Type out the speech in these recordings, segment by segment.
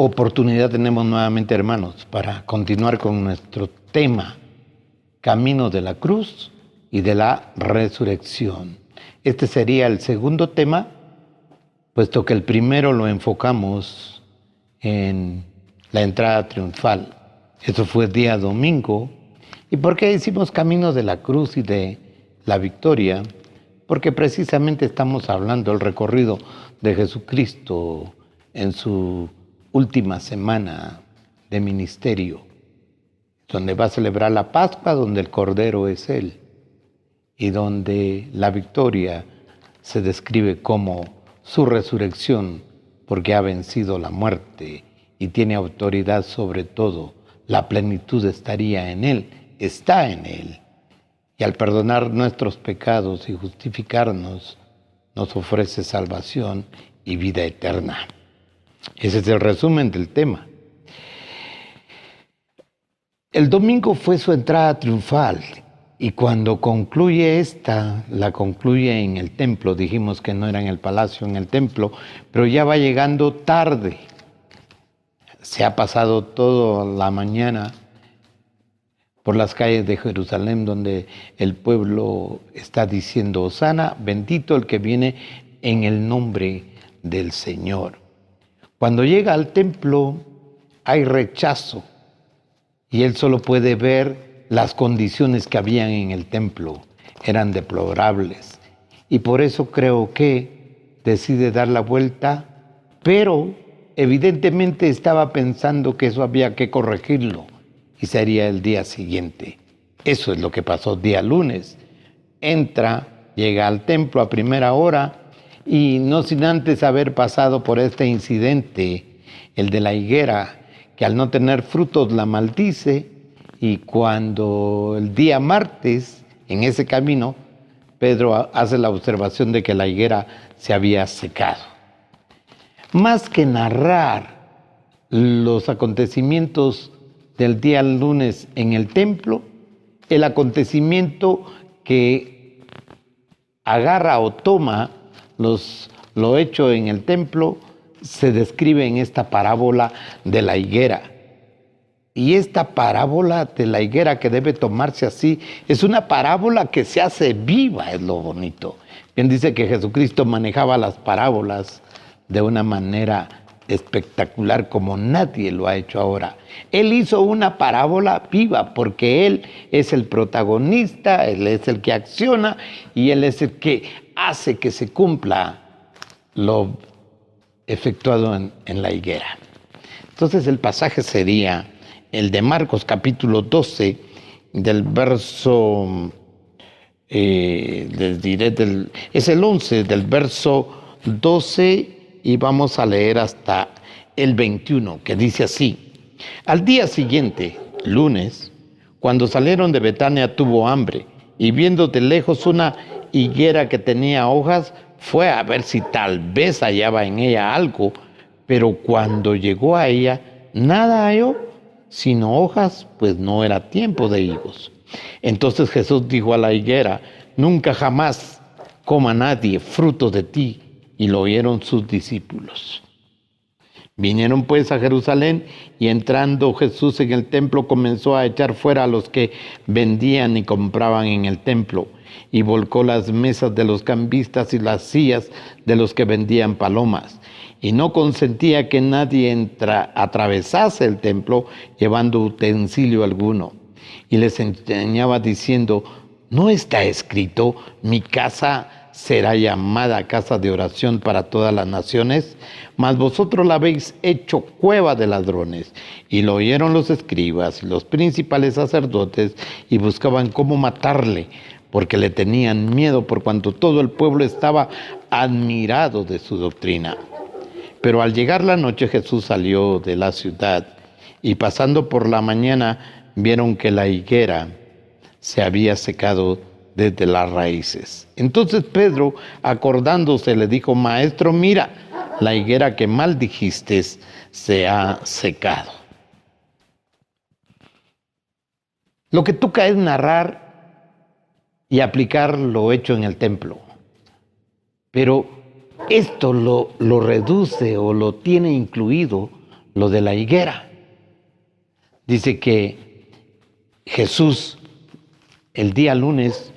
oportunidad tenemos nuevamente, hermanos, para continuar con nuestro tema, Camino de la Cruz y de la Resurrección. Este sería el segundo tema, puesto que el primero lo enfocamos en la entrada triunfal. Eso fue día domingo. ¿Y por qué decimos Camino de la Cruz y de la Victoria? Porque precisamente estamos hablando del recorrido de Jesucristo en su última semana de ministerio, donde va a celebrar la Pascua, donde el Cordero es Él, y donde la victoria se describe como su resurrección, porque ha vencido la muerte y tiene autoridad sobre todo. La plenitud estaría en Él, está en Él. Y al perdonar nuestros pecados y justificarnos, nos ofrece salvación y vida eterna. Ese es el resumen del tema. El domingo fue su entrada triunfal y cuando concluye la concluye en el templo. Dijimos que no era en el palacio, en el templo, pero ya va llegando tarde. Se ha pasado toda la mañana por las calles de Jerusalén, donde el pueblo está diciendo: Hosana, bendito el que viene en el nombre del Señor. Cuando llega al templo hay rechazo y él solo puede ver las condiciones que habían en el templo. Eran deplorables y por eso creo que decide dar la vuelta, pero evidentemente estaba pensando que eso había que corregirlo y sería el día siguiente. Eso es lo que pasó día lunes. Entra, llega al templo a primera hora y no sin antes haber pasado por este incidente, el de la higuera, que al no tener frutos la maldice, y cuando el día martes, en ese camino, Pedro hace la observación de que la higuera se había secado. Más que narrar los acontecimientos del día lunes en el templo, el acontecimiento que agarra o toma lo hecho en el templo se describe en esta parábola de la higuera. Y esta parábola de la higuera, que debe tomarse así, es una parábola que se hace viva, es lo bonito. Bien dice que Jesucristo manejaba las parábolas de una manera espectacular como nadie lo ha hecho ahora. Él hizo una parábola viva porque Él es el protagonista, Él es el que acciona y Él es el que hace que se cumpla lo efectuado en la higuera. Entonces el pasaje sería el de Marcos capítulo 12, del verso, les diré, es el 11 del verso 12 y vamos a leer hasta el 21, que dice así: Al día siguiente, lunes, cuando salieron de Betania, tuvo hambre, y viendo de lejos una higuera que tenía hojas, fue a ver si tal vez hallaba en ella algo, pero cuando llegó a ella, nada halló, sino hojas, pues no era tiempo de higos. Entonces Jesús dijo a la higuera: Nunca jamás coma nadie fruto de ti. Y lo oyeron sus discípulos. Vinieron pues a Jerusalén, y entrando Jesús en el templo comenzó a echar fuera a los que vendían y compraban en el templo, y volcó las mesas de los cambistas y las sillas de los que vendían palomas, y no consentía que nadie atravesase el templo llevando utensilio alguno. Y les enseñaba diciendo: ¿No está escrito, mi casa será llamada casa de oración para todas las naciones? Mas vosotros la habéis hecho cueva de ladrones. Y lo oyeron los escribas y los principales sacerdotes, y buscaban cómo matarle, porque le tenían miedo, por cuanto todo el pueblo estaba admirado de su doctrina. Pero al llegar la noche, Jesús salió de la ciudad, y pasando por la mañana vieron que la higuera se había secado desde las raíces. Entonces Pedro, acordándose, le dijo: Maestro, mira, la higuera que maldijiste se ha secado. Lo que toca es narrar y aplicar lo hecho en el templo. Pero esto lo reduce o lo tiene incluido lo de la higuera. Dice que Jesús el día lunes,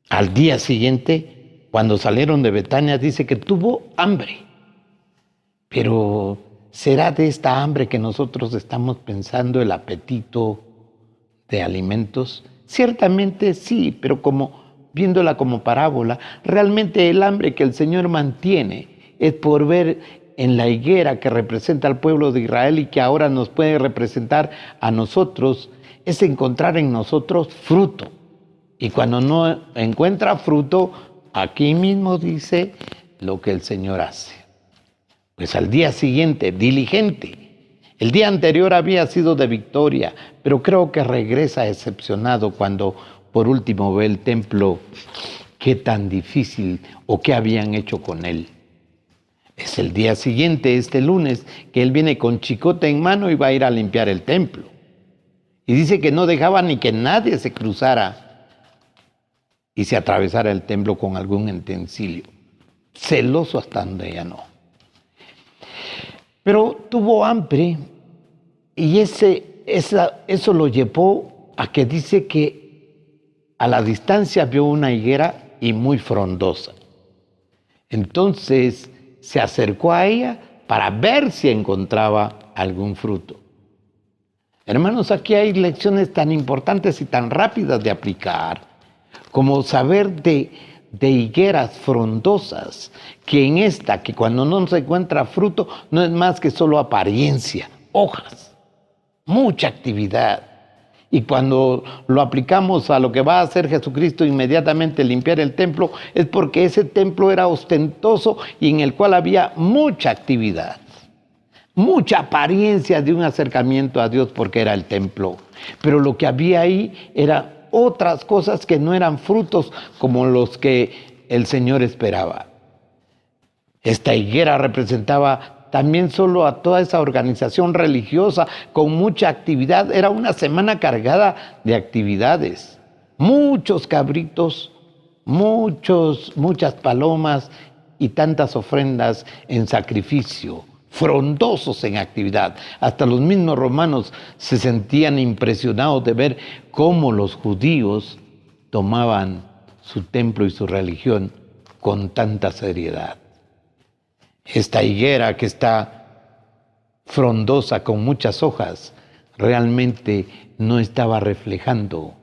al día siguiente, cuando salieron de Betania, dice que tuvo hambre. Pero ¿será de esta hambre que nosotros estamos pensando el apetito de alimentos? Ciertamente sí, pero viéndola como parábola, realmente el hambre que el Señor mantiene es por ver en la higuera que representa al pueblo de Israel y que ahora nos puede representar a nosotros, es encontrar en nosotros fruto. Y cuando no encuentra fruto, aquí mismo dice lo que el Señor hace. Pues al día siguiente, diligente. El día anterior había sido de victoria, pero creo que regresa decepcionado cuando por último ve el templo, qué tan difícil o qué habían hecho con él. Es el día siguiente, este lunes, que él viene con chicote en mano y va a ir a limpiar el templo. Y dice que no dejaba ni que nadie se cruzara y se atravesara el templo con algún utensilio. Celoso hasta donde ya no. Pero tuvo hambre y eso lo llevó a que dice que a la distancia vio una higuera y muy frondosa. Entonces se acercó a ella para ver si encontraba algún fruto. Hermanos, aquí hay lecciones tan importantes y tan rápidas de aplicar, como saber de higueras frondosas, que en esta, que cuando no se encuentra fruto, no es más que solo apariencia, hojas, mucha actividad. Y cuando lo aplicamos a lo que va a hacer Jesucristo inmediatamente limpiar el templo, es porque ese templo era ostentoso y en el cual había mucha actividad. Mucha apariencia de un acercamiento a Dios porque era el templo. Pero lo que había ahí era otras cosas que no eran frutos como los que el Señor esperaba. Esta higuera representaba también solo a toda esa organización religiosa con mucha actividad. Era una semana cargada de actividades. Muchos cabritos, muchas palomas y tantas ofrendas en sacrificio, frondosos en actividad. Hasta los mismos romanos se sentían impresionados de ver cómo los judíos tomaban su templo y su religión con tanta seriedad. Esta higuera que está frondosa con muchas hojas, realmente no estaba reflejando,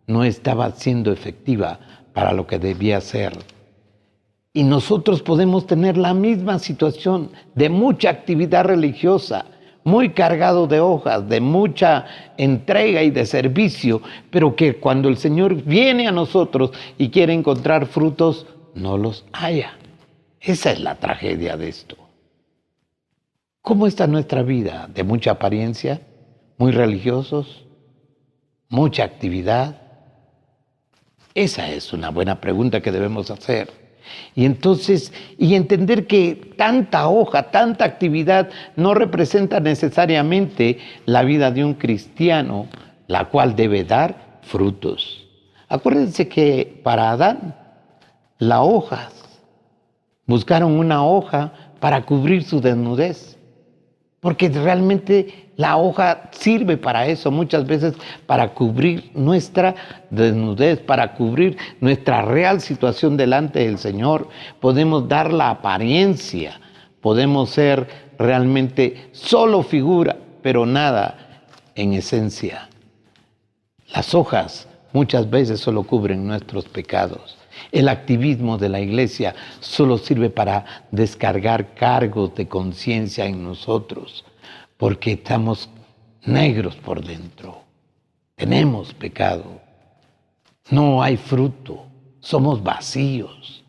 no estaba siendo efectiva para lo que debía ser. Y nosotros podemos tener la misma situación de mucha actividad religiosa, muy cargado de hojas, de mucha entrega y de servicio, pero que cuando el Señor viene a nosotros y quiere encontrar frutos, no los haya. Esa es la tragedia de esto. ¿Cómo está nuestra vida? ¿De mucha apariencia? ¿Muy religiosos? ¿Mucha actividad? Esa es una buena pregunta que debemos hacer. Y entonces, entender que tanta hoja, tanta actividad no representa necesariamente la vida de un cristiano, la cual debe dar frutos. Acuérdense que para Adán, las hojas, buscaron una hoja para cubrir su desnudez, porque realmente la hoja sirve para eso, muchas veces para cubrir nuestra desnudez, para cubrir nuestra real situación delante del Señor. Podemos dar la apariencia, podemos ser realmente solo figura, pero nada en esencia. Las hojas muchas veces solo cubren nuestros pecados. El activismo de la iglesia solo sirve para descargar cargos de conciencia en nosotros, porque estamos negros por dentro. Tenemos pecado. No hay fruto. Somos vacíos.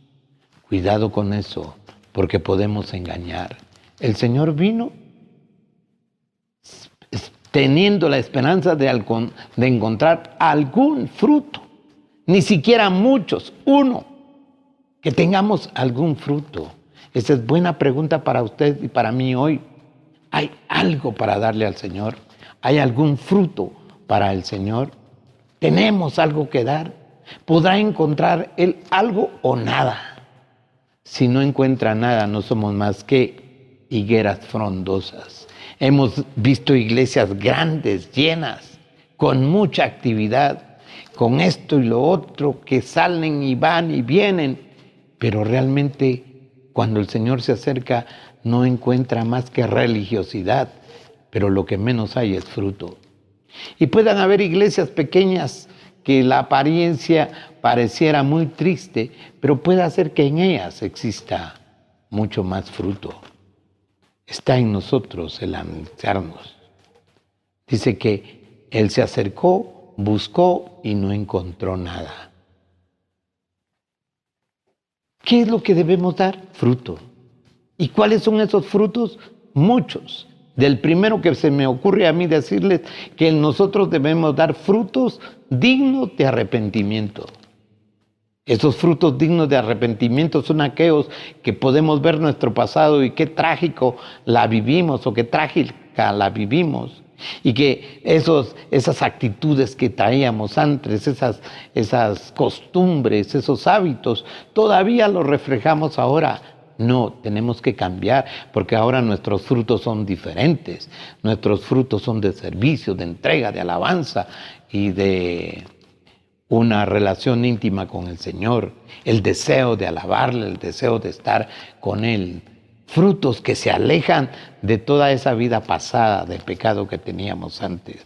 Cuidado con eso, porque podemos engañar. El Señor vino teniendo la esperanza de encontrar algún fruto. Ni siquiera muchos, uno, que tengamos algún fruto. Esa es buena pregunta para usted y para mí hoy. ¿Hay algo para darle al Señor? ¿Hay algún fruto para el Señor? ¿Tenemos algo que dar? ¿Podrá encontrar Él algo o nada? Si no encuentra nada, no somos más que higueras frondosas. Hemos visto iglesias grandes, llenas, con mucha actividad, con esto y lo otro, que salen y van y vienen, pero realmente cuando el Señor se acerca no encuentra más que religiosidad, pero lo que menos hay es fruto. Y puedan haber iglesias pequeñas que la apariencia pareciera muy triste, pero puede hacer que en ellas exista mucho más fruto. Está en nosotros el anunciarnos. Dice que Él se acercó, buscó y no encontró nada. ¿Qué es lo que debemos dar? Fruto. ¿Y cuáles son esos frutos? Muchos. Del primero que se me ocurre a mí decirles que nosotros debemos dar frutos dignos de arrepentimiento. Esos frutos dignos de arrepentimiento son aquellos que podemos ver nuestro pasado y qué trágico la vivimos o qué trágica la vivimos. Y que esas actitudes que traíamos antes, esas costumbres, esos hábitos, todavía los reflejamos ahora. No, tenemos que cambiar porque ahora nuestros frutos son diferentes. Nuestros frutos son de servicio, de entrega, de alabanza y de una relación íntima con el Señor, el deseo de alabarle, el deseo de estar con Él. Frutos que se alejan de toda esa vida pasada de pecado que teníamos antes,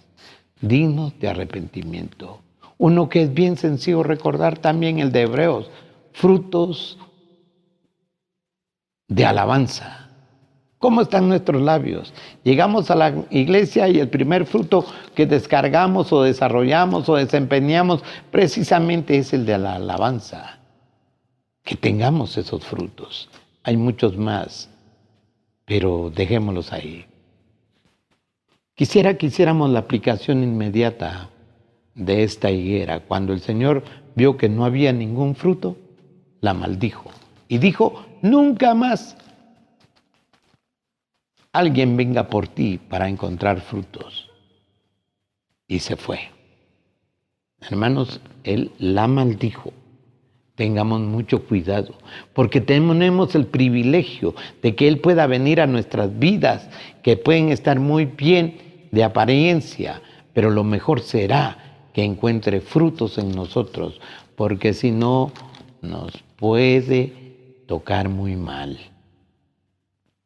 dignos de arrepentimiento. Uno que es bien sencillo recordar también, el de Hebreos, frutos de alabanza. ¿Cómo están nuestros labios? Llegamos a la iglesia y el primer fruto que descargamos o desarrollamos o desempeñamos precisamente es el de la alabanza. Que tengamos esos frutos. Hay muchos más, pero dejémoslos ahí. Quisiéramos la aplicación inmediata de esta higuera. Cuando el Señor vio que no había ningún fruto, la maldijo. Y dijo, nunca más alguien venga por ti para encontrar frutos. Y se fue. Hermanos, Él la maldijo. Tengamos mucho cuidado, porque tenemos el privilegio de que Él pueda venir a nuestras vidas, que pueden estar muy bien de apariencia, pero lo mejor será que encuentre frutos en nosotros, porque si no, nos puede tocar muy mal.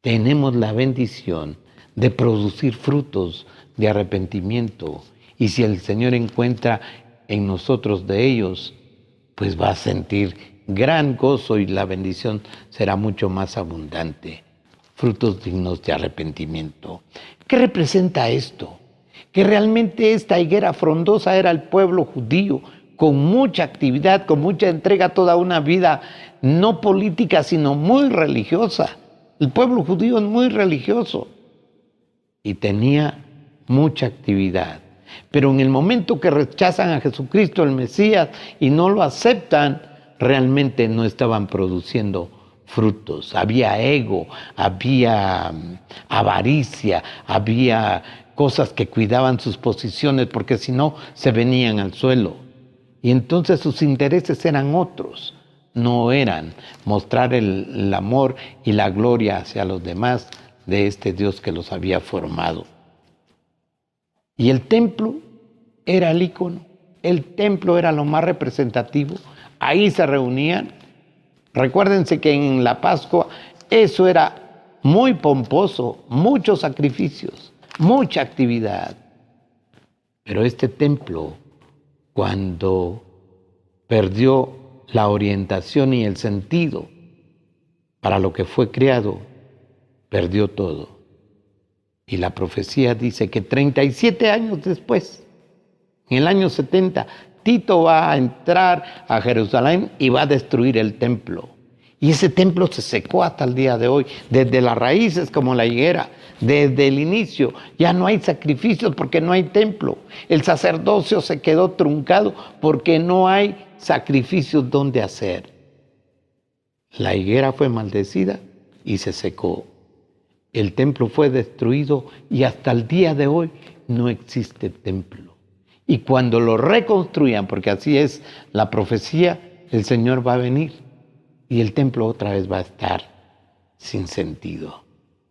Tenemos la bendición de producir frutos de arrepentimiento, y si el Señor encuentra en nosotros de ellos, pues va a sentir gran gozo y la bendición será mucho más abundante. Frutos dignos de arrepentimiento. ¿Qué representa esto? Que realmente esta higuera frondosa era el pueblo judío, con mucha actividad, con mucha entrega, toda una vida no política, sino muy religiosa. El pueblo judío es muy religioso y tenía mucha actividad. Pero en el momento que rechazan a Jesucristo, el Mesías, y no lo aceptan, realmente no estaban produciendo frutos. Había ego, había avaricia, había cosas que cuidaban sus posiciones porque si no se venían al suelo. Y entonces sus intereses eran otros. No eran mostrar el amor y la gloria hacia los demás de este Dios que los había formado. Y el templo era el ícono, el templo era lo más representativo, ahí se reunían. Recuérdense que en la Pascua eso era muy pomposo, muchos sacrificios, mucha actividad. Pero este templo, cuando perdió la orientación y el sentido para lo que fue creado, perdió todo. Y la profecía dice que 37 años después, en el año 70, Tito va a entrar a Jerusalén y va a destruir el templo. Y ese templo se secó hasta el día de hoy, desde las raíces como la higuera, desde el inicio. Ya no hay sacrificios porque no hay templo. El sacerdocio se quedó truncado porque no hay sacrificios donde hacer. La higuera fue maldecida y se secó. El templo fue destruido y hasta el día de hoy no existe templo. Y cuando lo reconstruyan, porque así es la profecía, el Señor va a venir y el templo otra vez va a estar sin sentido,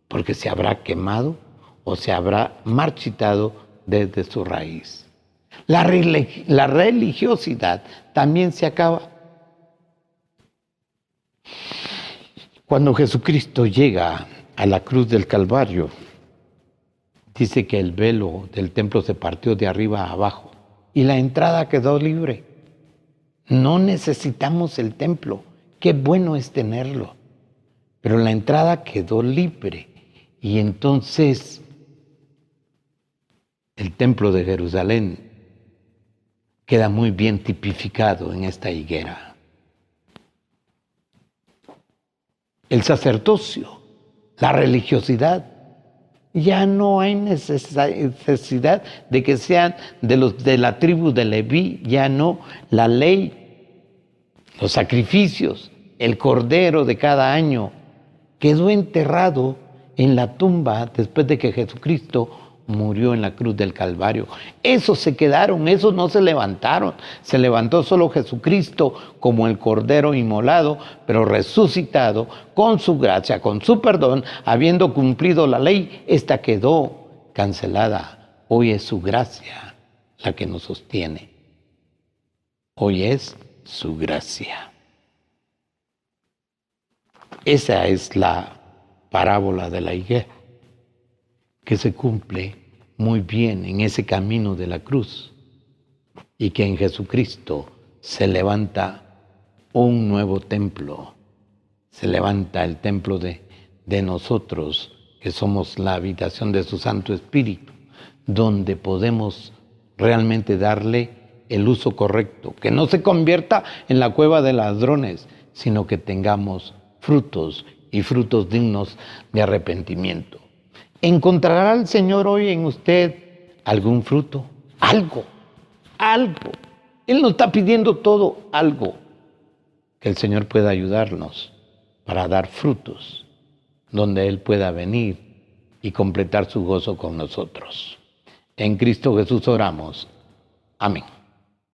porque se habrá quemado o se habrá marchitado desde su raíz. La religiosidad también se acaba. Cuando Jesucristo llega a la cruz del Calvario, dice que el velo del templo se partió de arriba a abajo y la entrada quedó libre. No necesitamos el templo, qué bueno es tenerlo, pero la entrada quedó libre y entonces el templo de Jerusalén queda muy bien tipificado en esta higuera. El sacerdocio, la religiosidad, ya no hay necesidad de que sean de los de la tribu de Leví, ya no. La ley, los sacrificios, el cordero de cada año quedó enterrado en la tumba después de que Jesucristo murió en la cruz del Calvario. Esos se quedaron, esos no se levantaron. Se levantó solo Jesucristo como el Cordero inmolado, pero resucitado con su gracia, con su perdón, habiendo cumplido la ley, esta quedó cancelada. Hoy es su gracia la que nos sostiene. Hoy es su gracia. Esa es la parábola de la higuera, que se cumple muy bien en ese camino de la cruz y que en Jesucristo se levanta un nuevo templo, se levanta el templo de nosotros, que somos la habitación de su Santo Espíritu, donde podemos realmente darle el uso correcto, que no se convierta en la cueva de ladrones, sino que tengamos frutos y frutos dignos de arrepentimiento. ¿Encontrará el Señor hoy en usted algún fruto? Algo. Él nos está pidiendo todo, algo. Que el Señor pueda ayudarnos para dar frutos, donde Él pueda venir y completar su gozo con nosotros. En Cristo Jesús oramos. Amén.